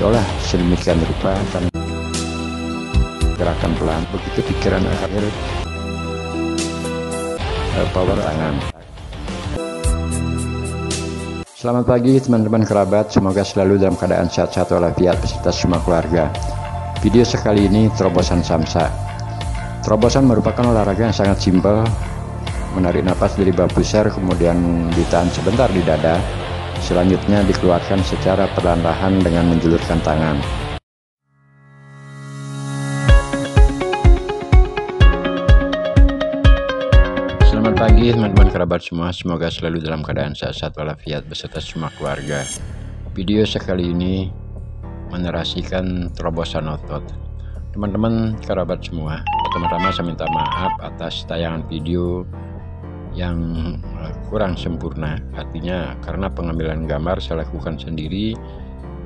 diolah sedemikian rupa dan gerakan pelan, begitu pikiran akhir power tangan. Selamat pagi teman-teman kerabat, semoga selalu dalam keadaan sehat-sehat walafiat beserta semua keluarga. Video sekali ini terobosan samsa. Terobosan merupakan olahraga yang sangat simpel. Menarik napas dari bab besar, kemudian ditahan sebentar di dada. Selanjutnya dikeluarkan secara perlahan-lahan dengan menjulurkan tangan. Selamat pagi teman-teman kerabat semua, semoga selalu dalam keadaan sehat-sehat walafiat beserta semua keluarga. Video sekali ini menarasikan terobosan otot. Teman-teman kerabat semua, pertama-tama saya minta maaf atas tayangan video yang kurang sempurna, artinya karena pengambilan gambar saya lakukan sendiri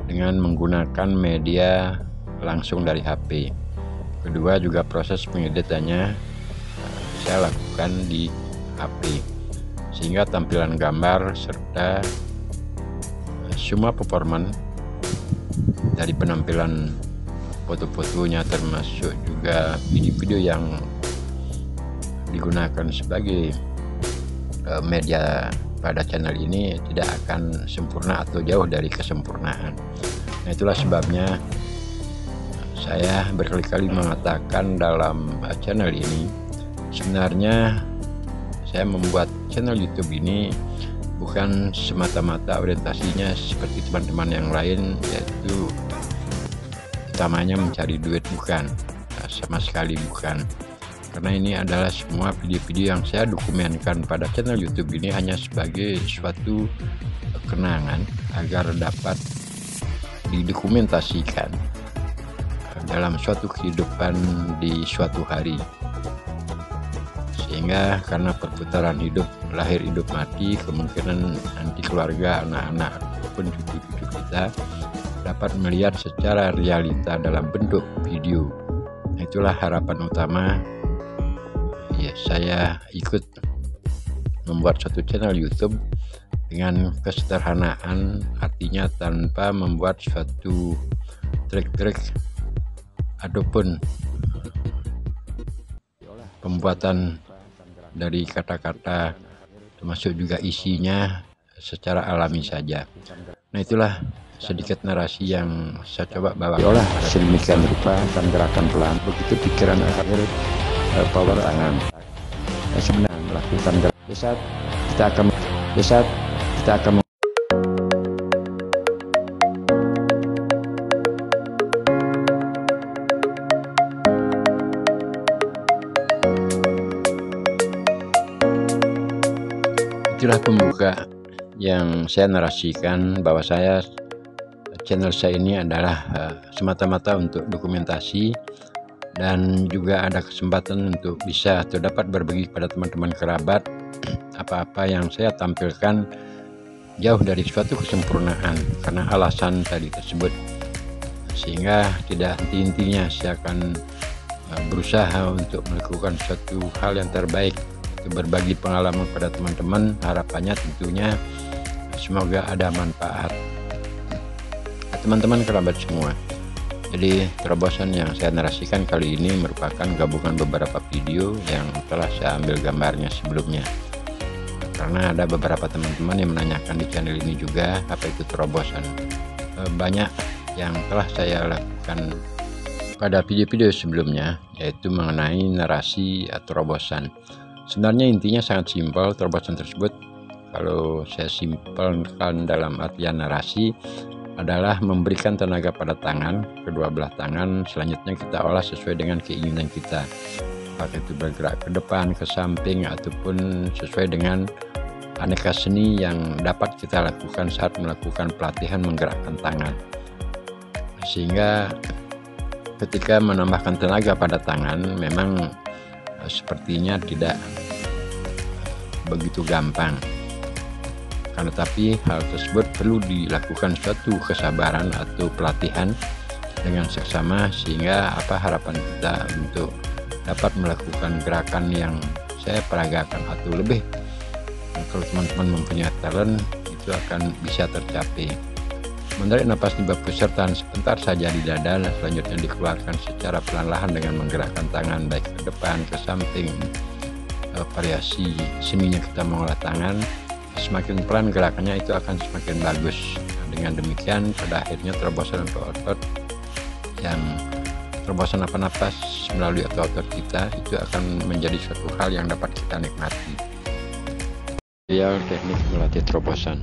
dengan menggunakan media langsung dari HP. Kedua juga proses pengeditannya saya lakukan di HP, sehingga tampilan gambar serta semua performan dari penampilan foto-fotonya termasuk juga video-video yang digunakan sebagai media pada channel ini tidak akan sempurna atau jauh dari kesempurnaan. Nah, itulah sebabnya saya berkali-kali mengatakan dalam channel ini, sebenarnya saya membuat channel YouTube ini bukan semata-mata orientasinya seperti teman-teman yang lain, yaitu utamanya mencari duit, bukan, sama sekali bukan. Karena ini adalah semua video-video yang saya dokumenkan pada channel YouTube ini hanya sebagai suatu kenangan agar dapat didokumentasikan dalam suatu kehidupan di suatu hari. Sehingga karena perputaran hidup, lahir hidup mati, kemungkinan nanti keluarga, anak-anak ataupun cucu-cucu kita dapat melihat secara realita dalam bentuk video. Itulah harapan utama ya, saya ikut membuat satu channel YouTube dengan kesederhanaan, artinya tanpa membuat suatu trik-trik ataupun pembuatan dari kata-kata termasuk juga isinya secara alami saja. Nah, itulah sedikit narasi yang saya coba bawa. Diolah sedemikian rupa dan gerakan pelan, begitu pikiran akhir power tangan. Sebenarnya melakukan gerakan saat kita akan itulah pembuka yang saya narasikan bahwa channel saya ini adalah semata-mata untuk dokumentasi dan juga ada kesempatan untuk bisa atau dapat berbagi kepada teman-teman kerabat apa-apa yang saya tampilkan jauh dari suatu kesempurnaan karena alasan tadi tersebut, sehingga tidak henti-hentinya saya akan berusaha untuk melakukan suatu hal yang terbaik untuk berbagi pengalaman pada teman-teman. Harapannya tentunya semoga ada manfaat teman-teman kerabat semua. Jadi terobosan yang saya narasikan kali ini merupakan gabungan beberapa video yang telah saya ambil gambarnya sebelumnya. Karena ada beberapa teman-teman yang menanyakan di channel ini juga apa itu terobosan. Banyak yang telah saya lakukan pada video-video sebelumnya, yaitu mengenai narasi atau terobosan. Sebenarnya intinya sangat simpel. Terobosan tersebut kalau saya simpelkan dalam artian narasi adalah memberikan tenaga pada tangan, kedua belah tangan, selanjutnya kita olah sesuai dengan keinginan kita, apakah itu bergerak ke depan, ke samping, ataupun sesuai dengan aneka seni yang dapat kita lakukan saat melakukan pelatihan menggerakkan tangan. Sehingga ketika menambahkan tenaga pada tangan memang sepertinya tidak begitu gampang. Tetapi hal tersebut perlu dilakukan suatu kesabaran atau pelatihan dengan seksama, sehingga harapan kita untuk dapat melakukan gerakan yang saya peragakan atau lebih, kalau teman-teman mempunyai talent itu akan bisa tercapai. Menarik napas di bab pusar, tahan sebentar saja di dada, dan selanjutnya dikeluarkan secara perlahan dengan menggerakkan tangan baik ke depan, ke samping. Variasi seninya kita mengolah tangan, semakin pelan gerakannya itu akan semakin bagus. Dengan demikian pada akhirnya terobosan otot yang terobosan napas melalui otot kita itu akan menjadi suatu hal yang dapat kita nikmati. Teknik melatih terobosan.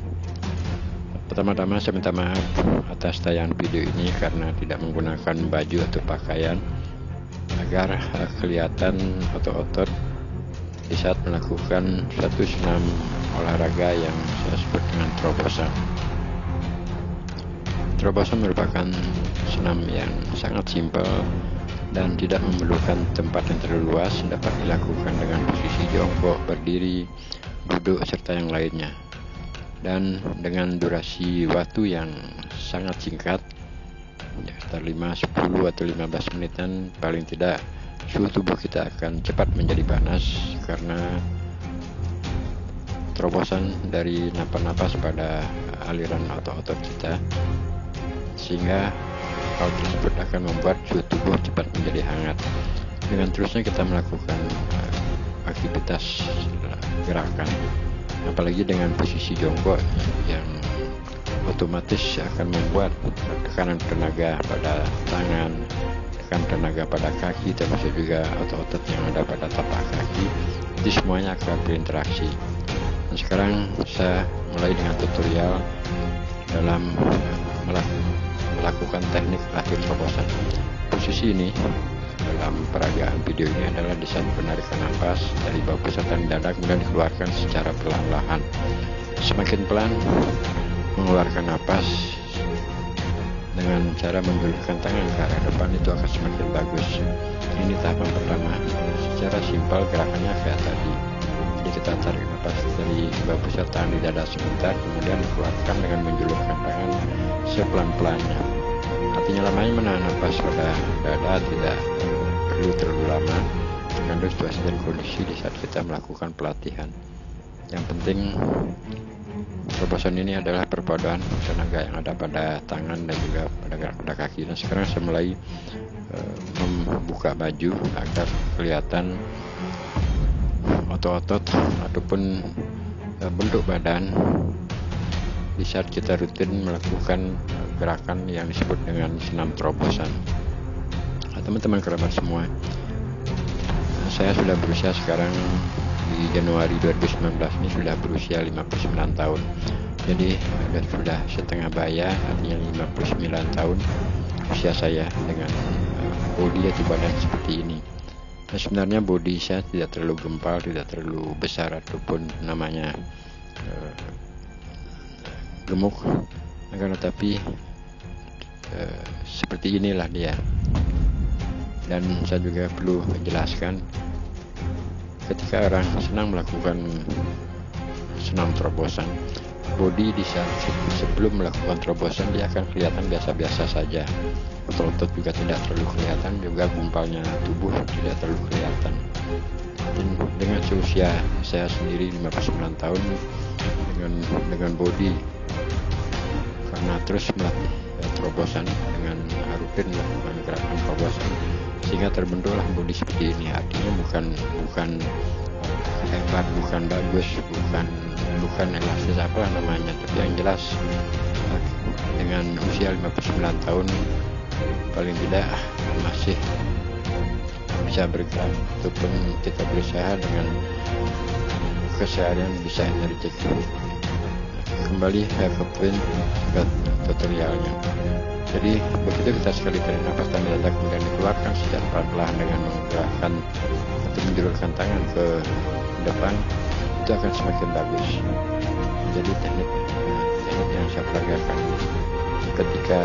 Pertama-tama saya minta maaf atas tayangan video ini karena tidak menggunakan baju atau pakaian agar kelihatan otot-otot di saat melakukan satu senam olahraga yang saya sebut dengan terobosan. Terobosan merupakan senam yang sangat simpel dan tidak memerlukan tempat yang terlalu luas, dapat dilakukan dengan posisi jongkok, berdiri, duduk, serta yang lainnya. Dan dengan durasi waktu yang sangat singkat, sekitar 5, 10 atau 15 menitan, paling tidak suhu tubuh kita akan cepat menjadi panas karena terobosan dari napas pada aliran otot-otot kita, sehingga hal tersebut akan membuat suhu tubuh cepat menjadi hangat. Dengan terusnya kita melakukan aktivitas gerakan, apalagi dengan posisi jongkok yang otomatis akan membuat tekanan tenaga pada tangan, tekanan tenaga pada kaki, termasuk juga otot-otot yang ada pada tapak kaki, itu semuanya akan berinteraksi. Dan sekarang saya mulai dengan tutorial dalam melakukan teknik latih terobosan. Posisi ini dalam peragaan video ini adalah di saat penarikan nafas dari bawah pusat dada kemudian dikeluarkan secara perlahan-lahan. Semakin pelan mengeluarkan nafas dengan cara menjulurkan tangan ke arah depan itu akan semakin bagus. Ini tahapan pertama. Secara simpel gerakannya kayak tadi. Jadi kita tarik nafas dari bawah pusat tahan di dada sebentar, kemudian dikeluarkan dengan menjulurkan tangan sepelan-pelannya. Artinya lamanya menahan nafas pada dada tidak perlu terlalu lama, tergantung situasi dan kondisi di saat kita melakukan pelatihan. Yang penting terobosan ini adalah perpaduan tenaga yang ada pada tangan dan juga pada kaki. Dan sekarang saya mulai membuka baju agar kelihatan otot-otot ataupun bentuk badan di saat kita rutin melakukan gerakan yang disebut dengan senam terobosan. Teman-teman kerabat semua, saya sudah berusia sekarang di Januari 2019 ini sudah berusia 59 tahun. Jadi sudah setengah baya, artinya 59 tahun usia saya dengan body atau badan seperti ini. Nah, sebenarnya body saya tidak terlalu gempal, tidak terlalu besar ataupun namanya gemuk, akan tetapi seperti inilah dia. Dan saya juga perlu menjelaskan, ketika orang senang melakukan senam terobosan, body di saat sebelum melakukan terobosan dia akan kelihatan biasa-biasa saja. Otot-otot juga tidak terlalu kelihatan, juga gumpalnya tubuh tidak terlalu kelihatan. Dan dengan seusia saya sendiri 59 tahun dengan body, karena terus melatih terobosan dengan rutin melakukan gerakan terobosan, sehingga terbentuklah body seperti ini. Artinya bukan hebat, bukan bagus, bukan elastis apalah namanya, tapi yang jelas dengan usia 59 tahun paling tidak masih bisa bergerak ataupun kita berusaha dengan keseharian bisa energik. Kembali ke poin tutorialnya. Jadi begitu kita sekali tarik nafas dan dada kemudian dikeluarkan secara pelan-pelan dengan menggerakkan atau menjulurkan tangan ke depan, itu akan semakin bagus. Jadi teknik yang saya pelajari ketika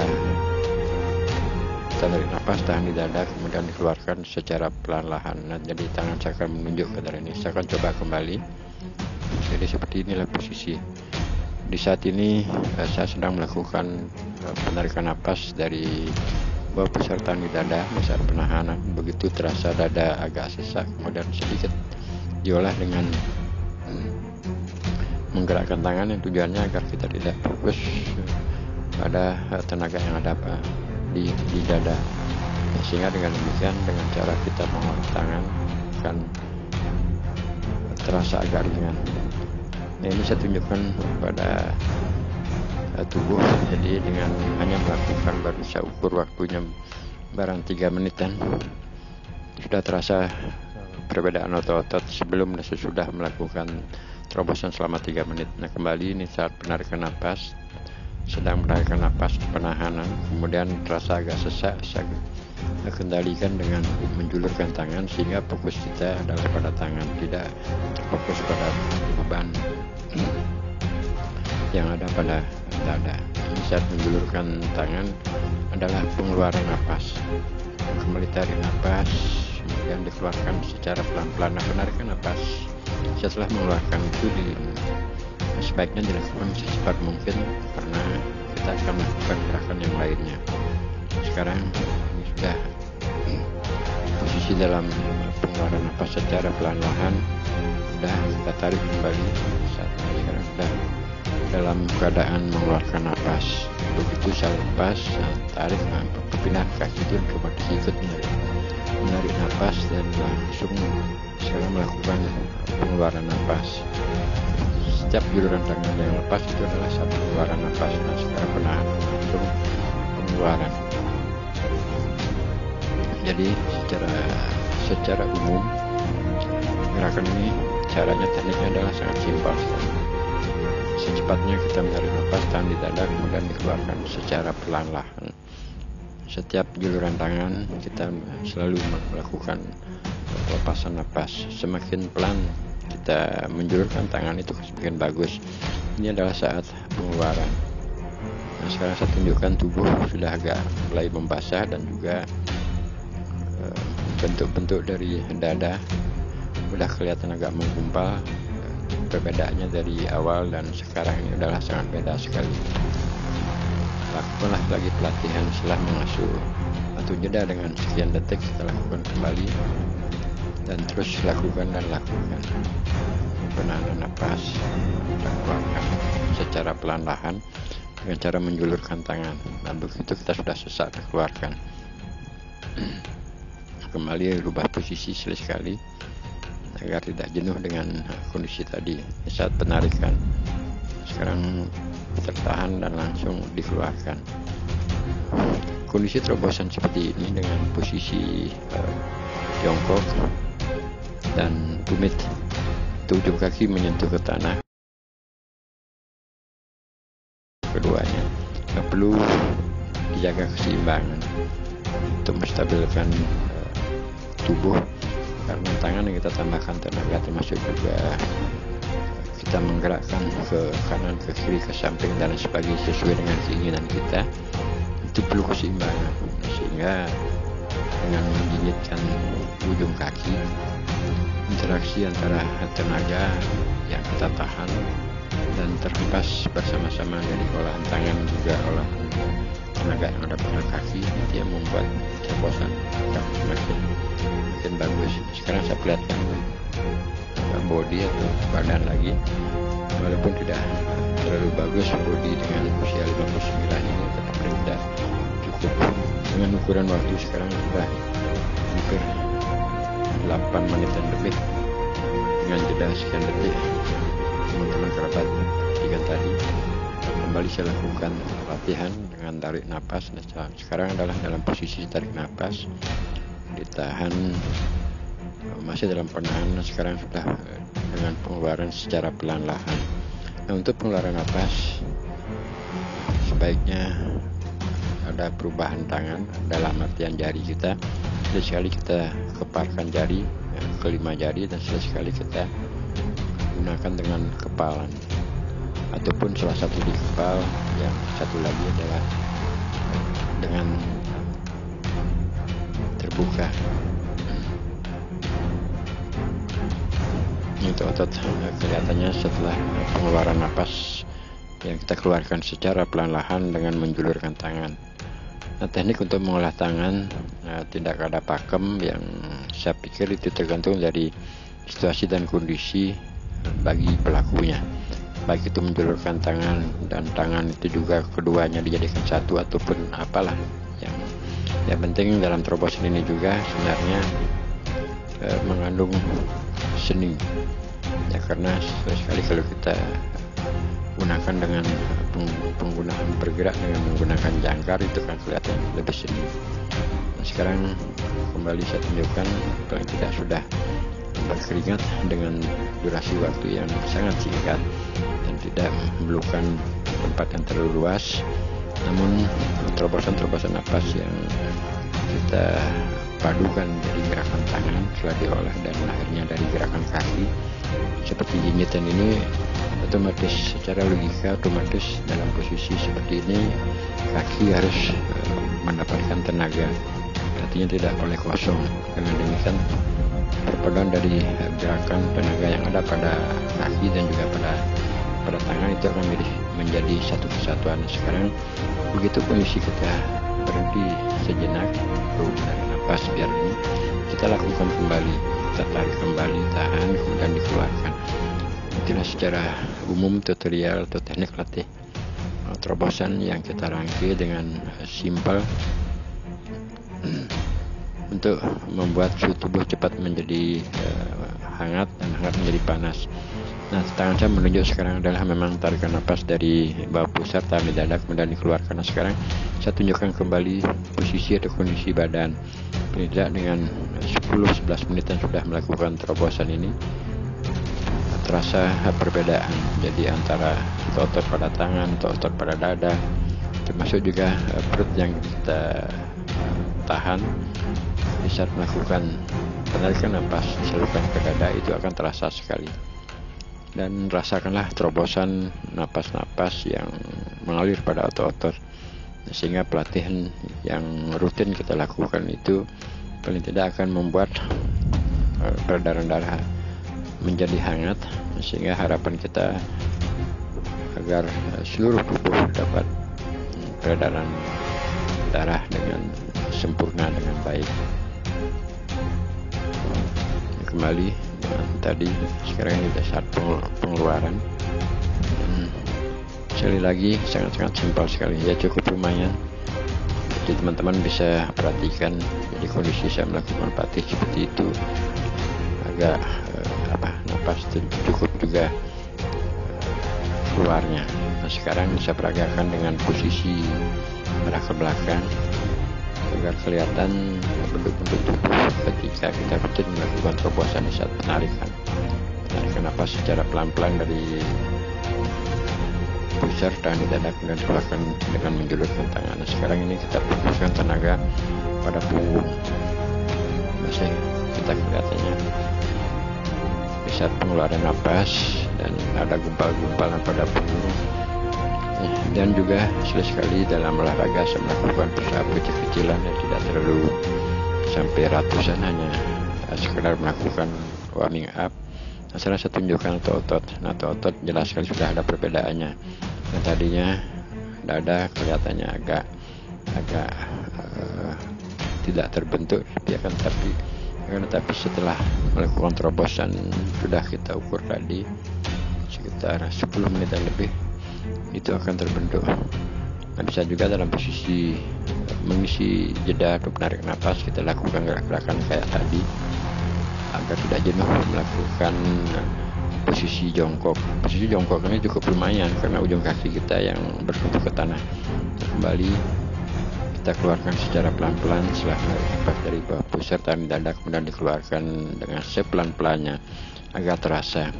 kita tarik nafas tahan di dada kemudian dikeluarkan secara pelan-pelan. Nah, jadi tangan saya akan menunjuk ke daerah ini. Saya akan coba kembali. Jadi seperti inilah posisi. Di saat ini saya sedang melakukan penarikan napas dari bawah pusat tahan di dada di saat penahanan. Begitu terasa dada agak sesak, kemudian sedikit diolah dengan menggerakkan tangan, yang tujuannya agar kita tidak fokus pada tenaga yang ada di dada. Sehingga dengan demikian, dengan cara kita mengolah tangan akan terasa agak ringan. Nah, ini saya tunjukkan pada tubuh. Jadi dengan hanya melakukan, baru saya ukur waktunya barang 3 menitan, sudah terasa perbedaan otot-otot sebelum dan sesudah melakukan terobosan selama 3 menit. Nah, kembali ini saat penarikan napas, sedang menarikan napas penahanan, kemudian terasa agak sesak, saya kendalikan dengan menjulurkan tangan sehingga fokus kita adalah pada tangan, tidak terfokus pada beban yang ada pada dada. Ini saat menjulurkan tangan adalah pengeluaran napas. Kembali tarik napas, kemudian dikeluarkan secara pelan-pelan. Nah, penarikan napas setelah mengeluarkan itu sebaiknya dilakukan secepat mungkin karena kita akan melakukan gerakan yang lainnya. Sekarang ini sudah posisi dalam pengeluaran napas secara pelan-pelan, sudah kita tarik kembali. Saat ini sekarang sudah dalam keadaan mengeluarkan napas. Begitu saya lepas, saya tarik, pindah kaki itu otomatis ikut menarik napas dan langsung sekarang melakukan pengeluaran napas. Setiap juluran tangan yang lepas itu adalah satu pengeluaran napas. Nah, sekarang penahan langsung pengeluaran. Jadi secara umum gerakan ini caranya, tekniknya adalah sangat simpel. Secepatnya kita menarik napas, tahan di dada, kemudian dikeluarkan secara perlahan-lahan. Setiap juluran tangan kita selalu melakukan pelepasan napas. Semakin pelan kita menjulurkan tangan itu semakin bagus. Ini adalah saat pengeluaran. Nah, sekarang saya tunjukkan tubuh sudah agak mulai membasah dan juga bentuk-bentuk dari dada sudah kelihatan agak menggumpal. Perbedaannya dari awal dan sekarang ini adalah sangat beda sekali. Lakukanlah lagi pelatihan setelah mengasuh atau jeda dengan sekian detik, kita lakukan kembali dan terus lakukan penahanan napas, keluarkan secara pelan-pelan dengan cara menjulurkan tangan. Nah, begitu kita sudah sesak, keluarkan. Kembali rubah posisi sekali agar tidak jenuh dengan kondisi tadi saat penarikan. Sekarang tertahan dan langsung dikeluarkan. Kondisi terobosan seperti ini dengan posisi jongkok dan tumit, ujung kaki menyentuh ke tanah, keduanya perlu dijaga keseimbangan untuk menstabilkan tubuh, karena tangan yang kita tambahkan tenaga, termasuk juga kita menggerakkan ke kanan, ke kiri, ke samping dan sebagainya sesuai dengan keinginan kita. Itu perlu keseimbangan, sehingga dengan menggigitkan ujung kaki, interaksi antara tenaga yang kita tahan dan terhempas bersama-sama dari olahan tangan juga olahan tenaga yang ada pada kaki, itu yang membuat terobosan semakin bagus. Sekarang saya perlihatkan body atau badan lagi, walaupun tidak terlalu bagus body dengan usia 59 ini, tetapi sudah cukup. Dengan ukuran waktu sekarang sudah hampir 8 menitan lebih dengan jeda sekian detik. Teman-teman kerabat ikan tadi kembali saya lakukan latihan dengan tarik napas. Sekarang adalah dalam posisi tarik napas, ditahan, masih dalam penahanan. Sekarang sudah dengan pengeluaran secara pelan-lahan. Nah, untuk pengeluaran napas sebaiknya ada perubahan tangan dalam artian jari kita. Sekali kita keparkan jari kelima jari dan sekali kita gunakan dengan kepalan ataupun salah satu di kepal, yang satu lagi adalah dengan terbuka. Itu otot kelihatannya setelah pengeluaran napas yang kita keluarkan secara pelan-pelan dengan menjulurkan tangan. Nah, teknik untuk mengolah tangan tidak ada pakem, yang saya pikir itu tergantung dari situasi dan kondisi bagi pelakunya. baik itu menjulurkan tangan dan tangan itu juga keduanya dijadikan satu ataupun apalah, yang penting dalam terobosan ini juga sebenarnya mengandung seni ya, karena sekali kalau kita gunakan dengan penggunaan bergerak dengan menggunakan jangkar itu kan kelihatan lebih seni. Nah, sekarang kembali saya tunjukkan paling tidak sudah berkeringat dengan durasi waktu yang sangat singkat dan tidak memerlukan tempat yang terlalu luas, namun terobosan napas yang kita padukan dari gerakan tangan setelah diolah dan akhirnya dari gerakan kaki seperti jinjitan ini, otomatis secara logika otomatis dalam posisi seperti ini kaki harus mendapatkan tenaga, artinya tidak boleh kosong. Dengan demikian perpaduan dari gerakan tenaga yang ada pada kaki dan juga pada tangan itu akan menjadi satu kesatuan. Sekarang begitu kondisi kita berhenti sejenak, menarik nafas, biar ini kita lakukan kembali, kita tarik kembali, tahan, kemudian dikeluarkan. Itulah secara umum tutorial atau teknik latih terobosan yang kita rangkai dengan simpel untuk membuat suhu tubuh cepat menjadi hangat dan hangat menjadi panas. Nah, tangan saya menunjuk sekarang adalah memang tarikan nafas dari bawah pusat tahan di dada kemudian dikeluarkan. Nah, sekarang saya tunjukkan kembali posisi atau kondisi badan. Tidak dengan 10-11 menit yang sudah melakukan terobosan ini terasa perbedaan. Jadi antara otot pada tangan, otot pada dada, termasuk juga perut yang kita tahan di saat melakukan penarikan nafas disalurkan ke dada itu akan terasa sekali. Dan rasakanlah terobosan napas-napas yang mengalir pada otot-otot, sehingga pelatihan yang rutin kita lakukan itu paling tidak akan membuat peredaran darah menjadi hangat, sehingga harapan kita agar seluruh tubuh dapat peredaran darah dengan sempurna dengan baik. Kembali tadi, sekarang ini sudah saat pengeluaran. Sekali lagi sangat-sangat simpel sekali ya, cukup lumayan. Jadi teman-teman bisa perhatikan, jadi kondisi saya melakukan patih seperti itu agak napas cukup juga keluarnya. Nah, sekarang saya peragakan dengan posisi arah ke belakang agar kelihatan bentuk-bentuk tubuh ketika kita rutin melakukan terobosan di saat penarikan nafas secara pelan-pelan dari pusar tahan di dada kemudian keluarkan dengan menjulurkan tangan. Nah, sekarang ini kita fokuskan tenaga pada punggung. Masih kita kelihatannya di saat pengeluaran nafas dan ada gumpal-gumpalan pada punggung. Dan juga sekali dalam olahraga saya melakukan push-up kecil-kecilan yang tidak terlalu sampai ratusan, hanya sekedar melakukan warming up. Nah, saya tunjukkan otot-otot. Nah, otot jelas sekali sudah ada perbedaannya. Yang tadinya dada kelihatannya agak tidak terbentuk, tapi setelah melakukan terobosan sudah kita ukur tadi sekitar 10 menit lebih itu akan terbentuk. Nah, bisa juga dalam posisi mengisi jeda untuk menarik nafas kita lakukan gerakan kayak tadi agar tidak jenuh melakukan posisi jongkok. Posisi jongkok ini cukup lumayan karena ujung kaki kita yang bertumpu ke tanah. Kembali kita keluarkan secara pelan-pelan setelah menarik nafas dari bawah pusat tahan dada kemudian dikeluarkan dengan sepelan-pelannya agar terasa.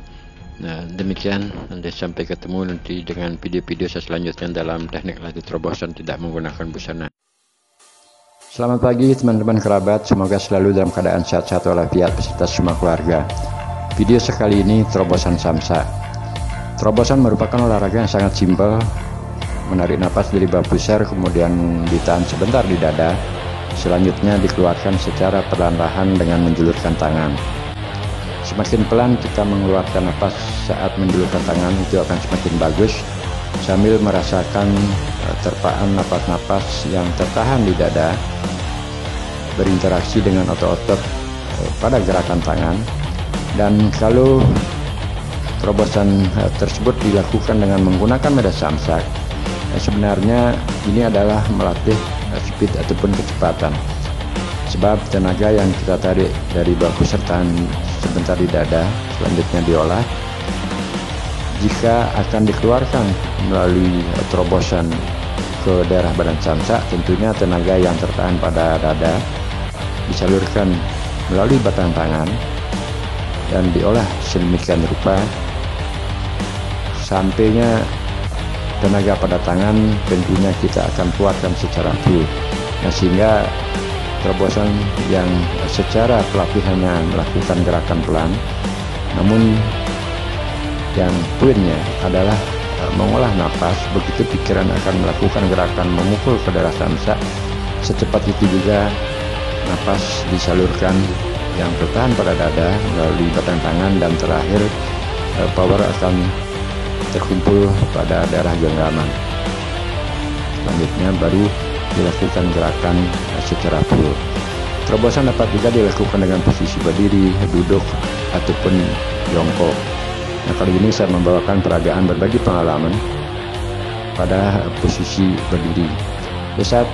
Nah, demikian, nanti sampai ketemu nanti dengan video-video saya selanjutnya dalam teknik latih terobosan tidak menggunakan busana. Selamat pagi teman-teman kerabat, semoga selalu dalam keadaan sehat-sehat walafiat beserta semua keluarga. Video sekali ini terobosan samsa. Terobosan merupakan olahraga yang sangat simpel, menarik nafas dari bawah pusar kemudian ditahan sebentar di dada, selanjutnya dikeluarkan secara perlahan-lahan dengan menjulurkan tangan. Semakin pelan kita mengeluarkan nafas saat menjulurkan tangan itu akan semakin bagus, sambil merasakan terpaan nafas-nafas yang tertahan di dada berinteraksi dengan otot-otot pada gerakan tangan. Dan kalau terobosan tersebut dilakukan dengan menggunakan medan samsak. Sebenarnya ini adalah melatih speed ataupun kecepatan, sebab tenaga yang kita tarik dari bahu sertaan sebentar di dada selanjutnya diolah, jika akan dikeluarkan melalui terobosan ke daerah badan samsak, tentunya tenaga yang tertahan pada dada disalurkan melalui batang tangan dan diolah sedemikian rupa sampainya tenaga pada tangan tentunya kita akan keluarkan secara full. Nah, sehingga terobosan yang secara pelatihannya melakukan gerakan pelan, namun yang poinnya adalah mengolah nafas, begitu pikiran akan melakukan gerakan memukul ke daerah samsak, secepat itu juga nafas disalurkan yang tertahan pada dada melalui batang tangan, dan terakhir power akan terkumpul pada daerah genggaman. Selanjutnya baru dilakukan gerakan secara full. Terobosan dapat juga dilakukan dengan posisi berdiri, duduk, ataupun jongkok. Nah, kali ini saya membawakan peragaan berbagi pengalaman pada posisi berdiri. Di saat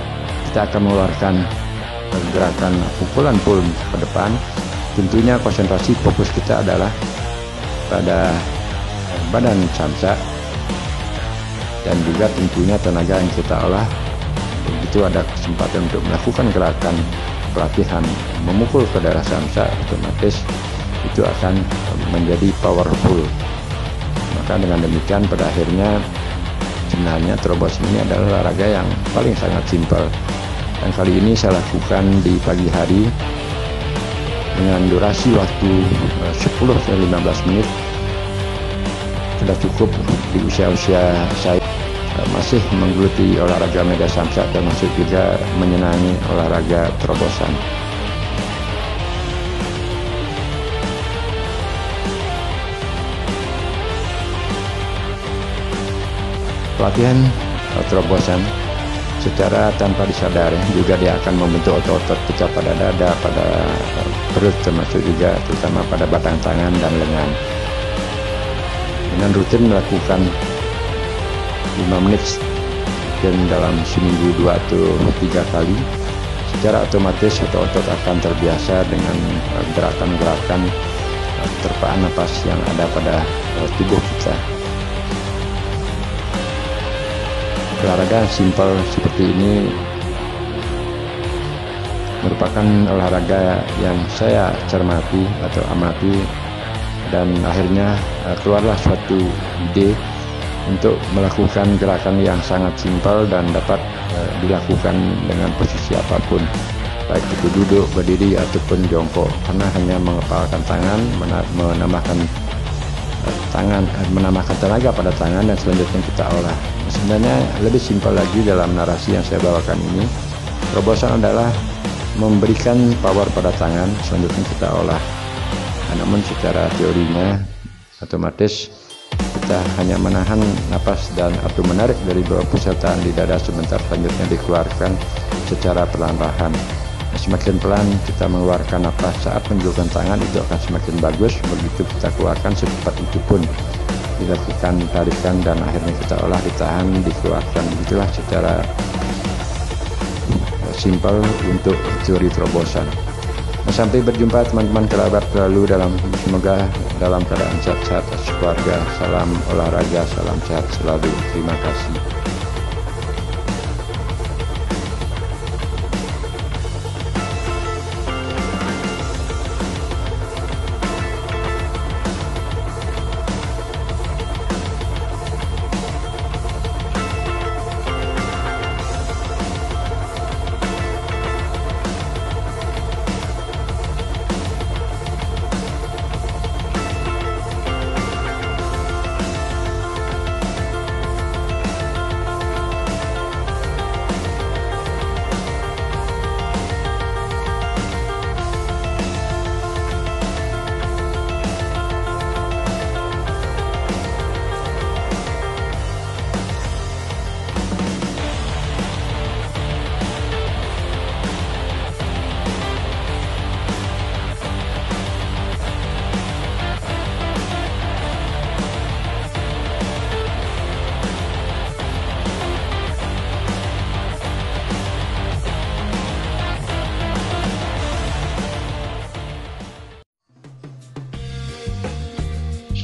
kita akan mengeluarkan gerakan pukulan full ke depan, tentunya konsentrasi fokus kita adalah pada badan samsak, dan juga tentunya tenaga yang kita olah. Begitu ada kesempatan untuk melakukan gerakan pelatihan memukul ke daerah samsak, otomatis itu akan menjadi powerful. Maka dengan demikian pada akhirnya sebenarnya terobosan ini adalah olahraga yang paling sangat simpel, dan kali ini saya lakukan di pagi hari dengan durasi waktu 10-15 menit. Sudah cukup di usia-usia saya masih menggeluti olahraga medan samsak, termasuk juga menyenangi olahraga terobosan. Pelatihan terobosan secara tanpa disadari juga dia akan membentuk otot-otot kita pada dada, pada perut, termasuk juga terutama pada batang tangan dan lengan. Dengan rutin melakukan 5 menit dan dalam seminggu 2 atau 3 kali, secara otomatis otot-otot akan terbiasa dengan gerakan-gerakan terpaan napas yang ada pada tubuh kita. Olahraga simpel seperti ini merupakan olahraga yang saya cermati atau amati, dan akhirnya keluarlah suatu ide untuk melakukan gerakan yang sangat simpel dan dapat dilakukan dengan posisi apapun, baik itu duduk, berdiri, ataupun jongkok, karena hanya mengepalkan tangan, menambahkan tenaga pada tangan, dan selanjutnya kita olah. Sebenarnya lebih simpel lagi dalam narasi yang saya bawakan ini. Terobosan adalah memberikan power pada tangan, selanjutnya kita olah. Namun secara teorinya otomatis kita hanya menahan napas dan atau menarik dari bawah pesertaan di dada sebentar, selanjutnya dikeluarkan secara perlahan-lahan. Semakin pelan kita mengeluarkan napas saat menjulurkan tangan, itu akan semakin bagus. Begitu kita keluarkan, secepat itu pun dilakukan tarikan, dan akhirnya kita olah, ditahan, dikeluarkan. Begitulah secara simpel untuk teori terobosan. Sampai berjumpa teman-teman kerabat selalu semoga dalam keadaan sehat-sehat keluarga. Salam olahraga, salam sehat selalu. Terima kasih.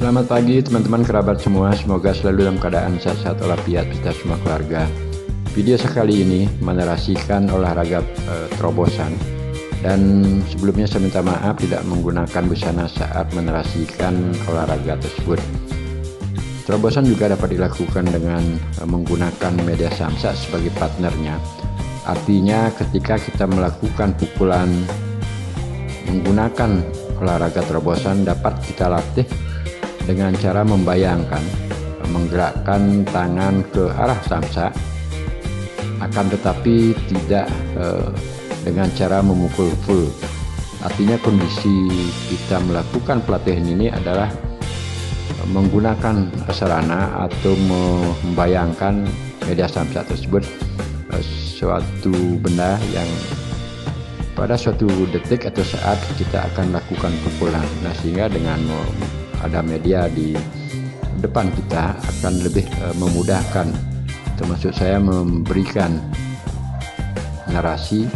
Selamat pagi teman-teman kerabat semua, semoga selalu dalam keadaan sehat-sehat walafiat kita semua keluarga. Video sekali ini menarasikan olahraga terobosan, dan sebelumnya saya minta maaf tidak menggunakan busana saat menarasikan olahraga tersebut. Terobosan juga dapat dilakukan dengan menggunakan media samsak sebagai partnernya. Artinya ketika kita melakukan pukulan menggunakan olahraga terobosan, dapat kita latih dengan cara membayangkan menggerakkan tangan ke arah samsak, akan tetapi tidak dengan cara memukul full. Artinya kondisi kita melakukan pelatihan ini adalah menggunakan sarana atau membayangkan media samsak tersebut suatu benda yang pada suatu detik atau saat kita akan lakukan pukulan. Nah, sehingga dengan ada media di depan kita akan lebih memudahkan, termasuk saya memberikan narasi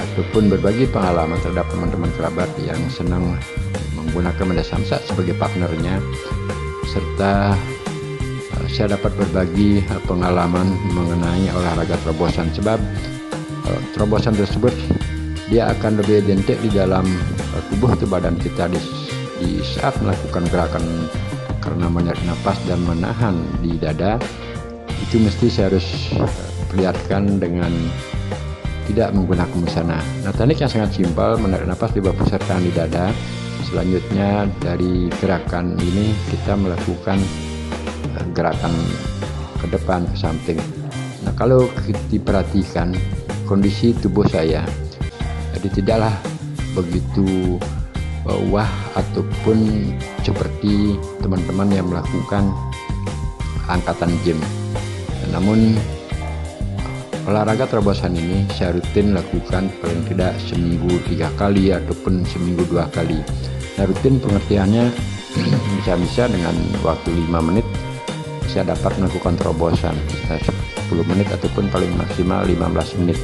ataupun berbagi pengalaman terhadap teman-teman kerabat yang senang menggunakan media samsak sebagai partnernya, serta saya dapat berbagi pengalaman mengenai olahraga terobosan, sebab terobosan tersebut dia akan lebih identik di dalam tubuh atau badan kita di saat melakukan gerakan, karena menarik nafas dan menahan di dada itu mesti saya harus perlihatkan dengan tidak menggunakan busana. Nah, teknik yang sangat simpel, menarik nafas di bawah pusat tahan di dada. Selanjutnya dari gerakan ini kita melakukan gerakan ke depan, ke samping. Nah, kalau diperhatikan kondisi tubuh saya, jadi tidaklah begitu wah ataupun seperti teman-teman yang melakukan angkatan gym. Namun olahraga terobosan ini saya rutin lakukan paling tidak seminggu 3 kali ataupun seminggu 2 kali. Nah, rutin pengertiannya bisa dengan waktu 5 menit saya dapat melakukan terobosan, 10 menit ataupun paling maksimal 15 menit.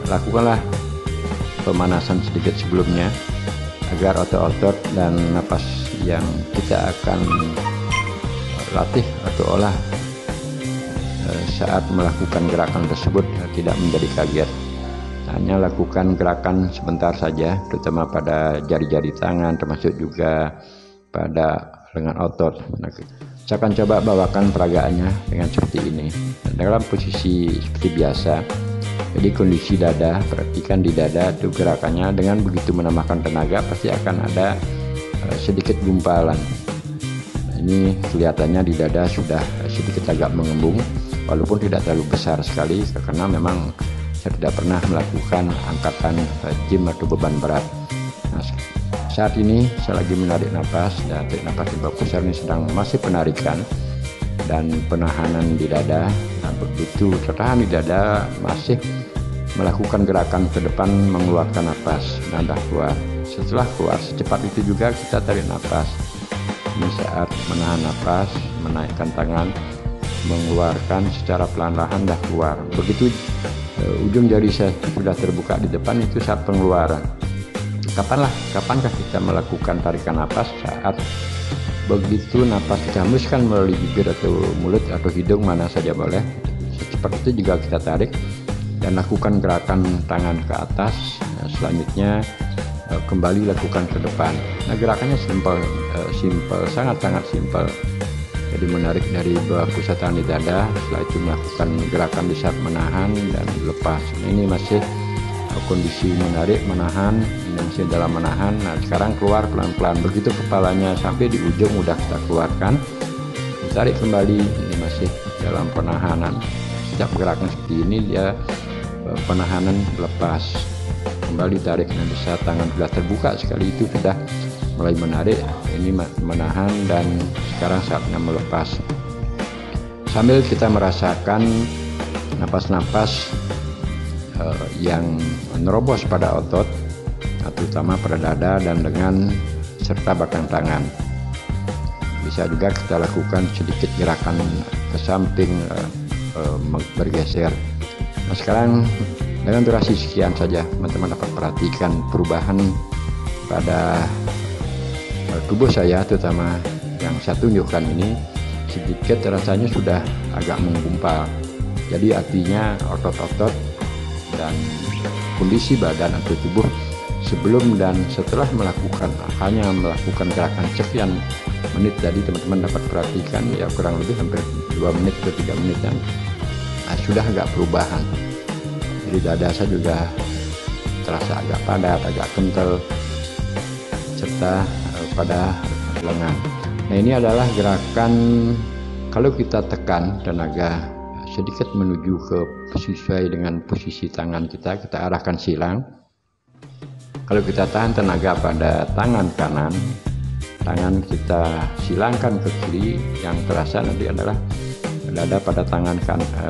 Lakukanlah pemanasan sedikit sebelumnya agar otot-otot dan napas yang kita akan latih atau olah saat melakukan gerakan tersebut tidak menjadi kaget. Hanya lakukan gerakan sebentar saja, terutama pada jari-jari tangan, termasuk juga pada lengan otot. Nah, saya akan coba bawakan peragaannya dengan seperti ini. Dalam posisi seperti biasa, jadi kondisi dada, perhatikan di dada itu gerakannya, dengan begitu menambahkan tenaga pasti akan ada sedikit gumpalan. Nah, ini kelihatannya di dada sudah sedikit agak mengembung, walaupun tidak terlalu besar sekali karena memang saya tidak pernah melakukan angkatan gym atau beban berat. Nah, saat ini saya lagi menarik nafas, dan tarik nafas di bawah pusar ini sedang masih penarikan dan penahanan di dada. Nah, begitu tertahan di dada masih melakukan gerakan ke depan, mengeluarkan nafas, nada keluar. Setelah keluar secepat itu juga kita tarik nafas. Ini saat menahan nafas, menaikkan tangan, mengeluarkan secara pelan-pelan dah keluar. Begitu ujung jari saya sudah terbuka di depan, itu saat pengeluaran. Kapankah kita melakukan tarikan nafas? Saat begitu nafas kita hembuskan melalui bibir atau mulut atau hidung, mana saja boleh. Seperti itu juga kita tarik dan lakukan gerakan tangan ke atas. Nah, selanjutnya kembali lakukan ke depan. Nah, gerakannya simpel, sangat-sangat simpel. Jadi menarik dari bawah pusat tahan di dada, setelah itu melakukan gerakan di saat menahan dan lepas. Nah, ini masih kondisi menarik, menahan, ini masih dalam menahan. Nah, sekarang keluar pelan-pelan, begitu kepalanya sampai di ujung udah kita keluarkan, ditarik kembali, ini masih dalam penahanan. Setiap gerakan seperti ini dia penahanan lepas, kembali tarik. Nanti saat tangan sudah terbuka sekali itu sudah mulai menarik, ini menahan, dan sekarang saatnya melepas, sambil kita merasakan napas-napas yang menerobos pada otot, terutama pada dada dan lengan serta belakang tangan. Bisa juga kita lakukan sedikit gerakan ke samping, bergeser. Nah, sekarang dengan durasi sekian saja teman-teman dapat perhatikan perubahan pada tubuh saya, terutama yang saya tunjukkan ini sedikit rasanya sudah agak menggumpal. Jadi artinya otot-otot dan kondisi badan atau tubuh sebelum dan setelah hanya melakukan gerakan sekian menit tadi, teman-teman dapat perhatikan ya kurang lebih hampir 2 menit atau 3 menitan sudah agak perubahan. Jadi dada saya juga terasa agak padat, agak kental, serta pada lengan. Nah, ini adalah gerakan kalau kita tekan tenaga sedikit menuju ke sesuai dengan posisi tangan kita arahkan silang. Kalau kita tahan tenaga pada tangan kanan, tangan kita silangkan ke kiri, yang terasa nanti adalah dada pada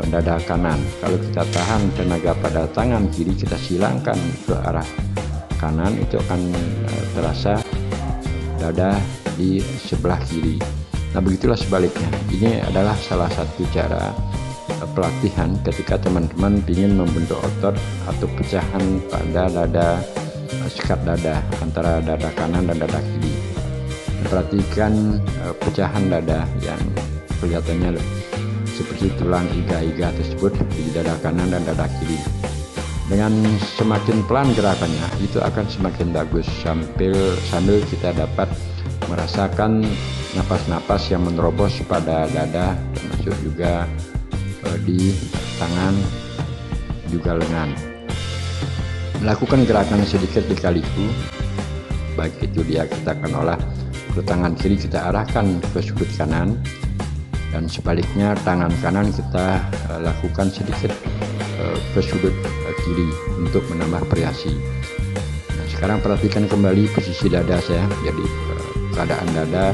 dada kanan. Kalau kita tahan tenaga pada tangan kiri, kita silangkan ke arah kanan, itu akan terasa dada di sebelah kiri. Nah, begitulah sebaliknya. Ini adalah salah satu cara pelatihan ketika teman-teman ingin membentuk otot atau pecahan pada dada, sekat dada antara dada kanan dan dada kiri. Perhatikan pecahan dada yang kelihatannya seperti tulang iga-iga tersebut di dada kanan dan dada kiri. Dengan semakin pelan gerakannya, itu akan semakin bagus sambil kita dapat merasakan napas-napas yang menerobos pada dada, termasuk juga di tangan juga lengan. Melakukan gerakan sedikit dikaliku, baik itu kita akan olah ke tangan kiri, kita arahkan ke sudut kanan, dan sebaliknya tangan kanan kita lakukan sedikit ke sudut kiri untuk menambah variasi. Nah, sekarang perhatikan kembali posisi dada saya. Jadi keadaan dada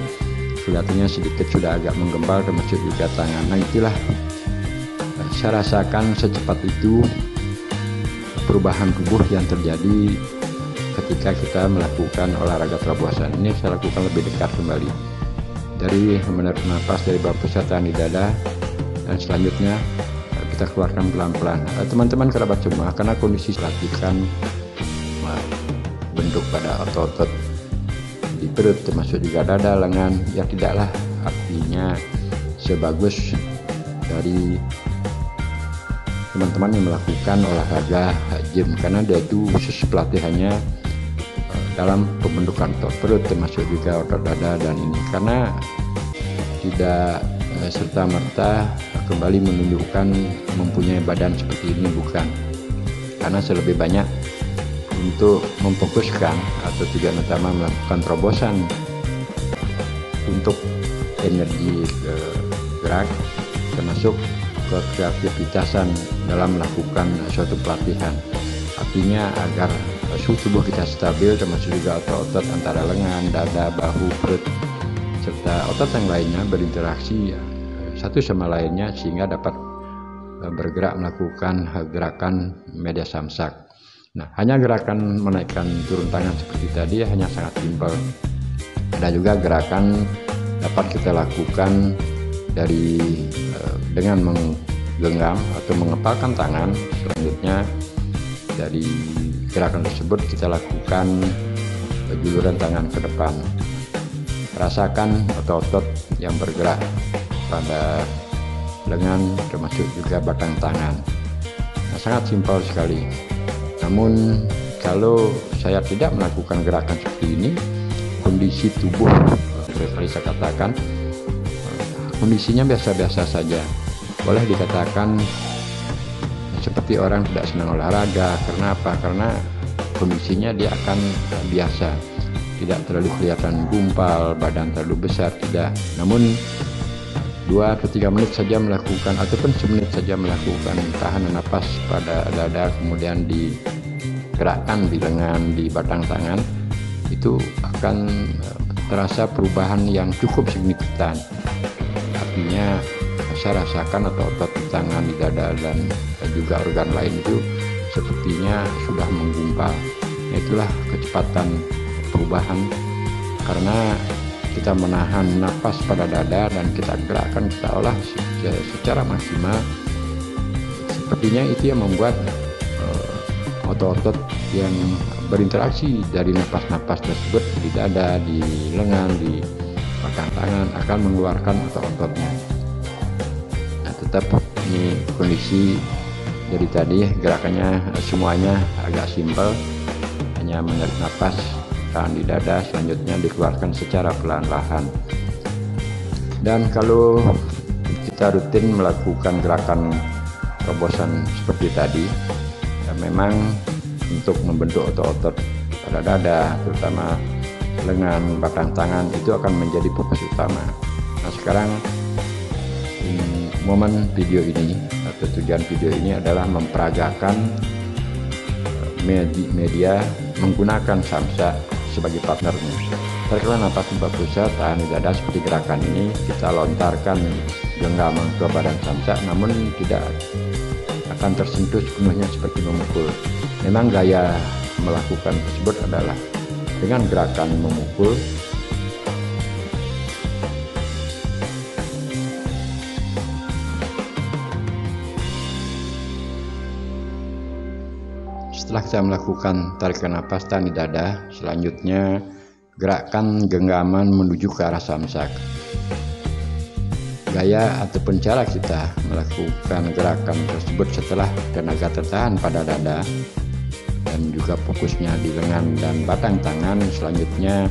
kelihatannya sedikit sudah agak menggembal, termasuk juga tangan. Nah, itulah saya rasakan secepat itu perubahan tubuh yang terjadi ketika kita melakukan olahraga terobosan. Ini saya lakukan lebih dekat kembali dari menarik nafas dari bawah pusat tahan di dada, dan selanjutnya kita keluarkan pelan-pelan. Teman-teman kerabat semua, karena kondisi latihkan bentuk pada otot-otot di perut termasuk juga dada, lengan, ya tidaklah artinya sebagus dari teman-teman yang melakukan olahraga gym, karena dia itu khusus pelatihannya dalam pembentukan otot perut termasuk juga otot dada, dan ini karena tidak serta-merta kembali menunjukkan mempunyai badan seperti ini, bukan, karena selebih banyak untuk memfokuskan atau tujuan utama melakukan terobosan untuk energi gerak termasuk kreativitasan dalam melakukan suatu pelatihan. Artinya agar suhu tubuh kita stabil, termasuk juga otot-otot antara lengan, dada, bahu, perut, serta otot yang lainnya berinteraksi satu sama lainnya sehingga dapat bergerak melakukan gerakan media samsak. Nah, hanya gerakan menaikkan turun tangan seperti tadi hanya sangat simpel. Ada juga gerakan dapat kita lakukan dengan menggenggam atau mengepalkan tangan. Selanjutnya dari gerakan tersebut kita lakukan juluran tangan ke depan. Rasakan otot-otot yang bergerak pada lengan termasuk juga batang tangan. Nah, sangat simpel sekali. Namun kalau saya tidak melakukan gerakan seperti ini, kondisi tubuh seperti saya katakan kondisinya biasa-biasa saja. Boleh dikatakan seperti orang tidak senang olahraga. Karena apa? Karena kondisinya dia akan biasa, tidak terlalu kelihatan gumpal, badan terlalu besar, tidak. Namun 2 atau 3 menit saja melakukan, ataupun semenit saja melakukan tahanan napas pada dada, kemudian digerakkan di lengan, di batang tangan, itu akan terasa perubahan yang cukup signifikan. Artinya saya rasakan otot-otot di tangan, di dada, dan juga organ lain itu sepertinya sudah menggumpal. Itulah kecepatan perubahan, karena kita menahan napas pada dada dan kita gerakkan, kita olah secara maksimal. Sepertinya itu yang membuat otot-otot yang berinteraksi dari napas-napas tersebut di dada, di lengan, di batang tangan akan mengeluarkan otot-ototnya. Nah, tetap ini kondisi dari tadi gerakannya semuanya agak simpel, hanya menarik napas, tahan di dada, selanjutnya dikeluarkan secara pelan-lahan. Dan kalau kita rutin melakukan gerakan terobosan seperti tadi, ya memang untuk membentuk otot-otot pada dada, terutama lengan, batang tangan, itu akan menjadi fokus utama. Nah, sekarang momen video ini atau tujuan video ini adalah memperagakan media menggunakan samsak sebagai partnernya. Tariklah napas tempat pusat, tahan di dada seperti gerakan ini. Kita lontarkan genggaman ke badan samsak, namun tidak akan tersentuh sepenuhnya seperti memukul. Memang gaya melakukan tersebut adalah dengan gerakan memukul Setelah kita melakukan tarikan napas tahan di dada, selanjutnya gerakkan genggaman menuju ke arah samsak. Gaya ataupun cara kita melakukan gerakan tersebut setelah tenaga tertahan pada dada dan juga fokusnya di lengan dan batang tangan, selanjutnya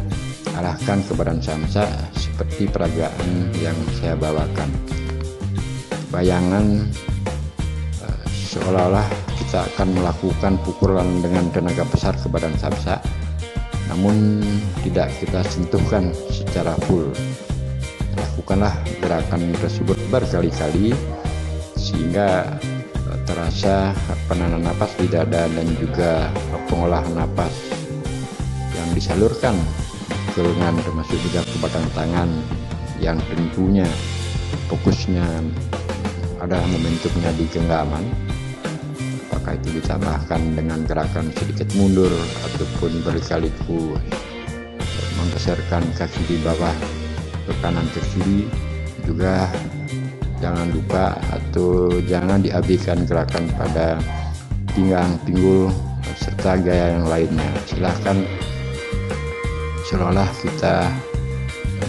arahkan ke badan samsak seperti peragaan yang saya bawakan. Bayangan seolah-olah kita akan melakukan pukulan dengan tenaga besar ke badan samsak, namun tidak kita sentuhkan secara full. Lakukanlah gerakan tersebut berkali-kali sehingga terasa penahanan napas di dada dan juga pengolahan napas yang disalurkan ke lengan termasuk juga ke batang tangan yang tentunya fokusnya adalah momentumnya di genggaman. Apakah itu ditambahkan dengan gerakan sedikit mundur ataupun berkali-kali menggeserkan kaki di bawah ke kanan ke kiri, juga jangan lupa atau jangan diabaikan gerakan pada pinggang, pinggul serta gaya yang lainnya. Silahkan seolah kita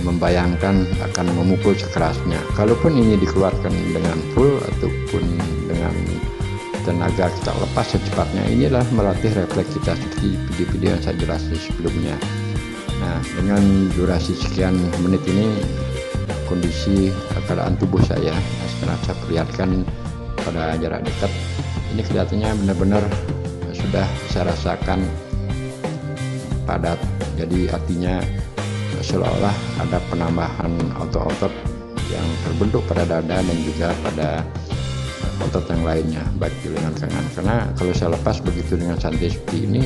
membayangkan akan memukul sekerasnya. Kalaupun ini dikeluarkan dengan full ataupun dengan tenaga kita lepas secepatnya, inilah melatih refleks kita seperti video-video yang saya jelaskan sebelumnya. Nah, dengan durasi sekian menit ini kondisi keadaan tubuh saya setelah saya perlihatkan pada jarak dekat ini kelihatannya benar-benar sudah saya rasakan padat. Jadi artinya seolah-olah ada penambahan otot-otot yang terbentuk pada dada dan juga pada otot yang lainnya, baik di lengan kanan. Karena kalau saya lepas begitu dengan santai seperti ini,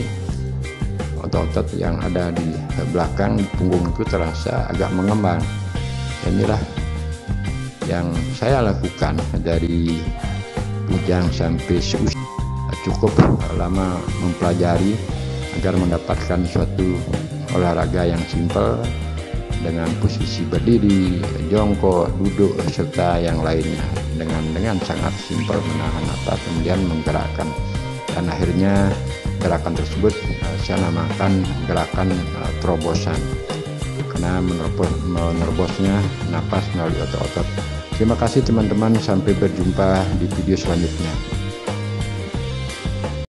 otot-otot yang ada di belakang punggung itu terasa agak mengembang. Dan inilah yang saya lakukan dari bujang sampai seusia. Cukup lama mempelajari agar mendapatkan suatu olahraga yang simpel dengan posisi berdiri, jongkok, duduk serta yang lainnya dengan sangat simpel menahan napas kemudian menggerakkan, dan akhirnya gerakan tersebut saya namakan gerakan terobosan karena menerobosnya napas melalui otot-otot. Terima kasih teman-teman, sampai berjumpa di video selanjutnya.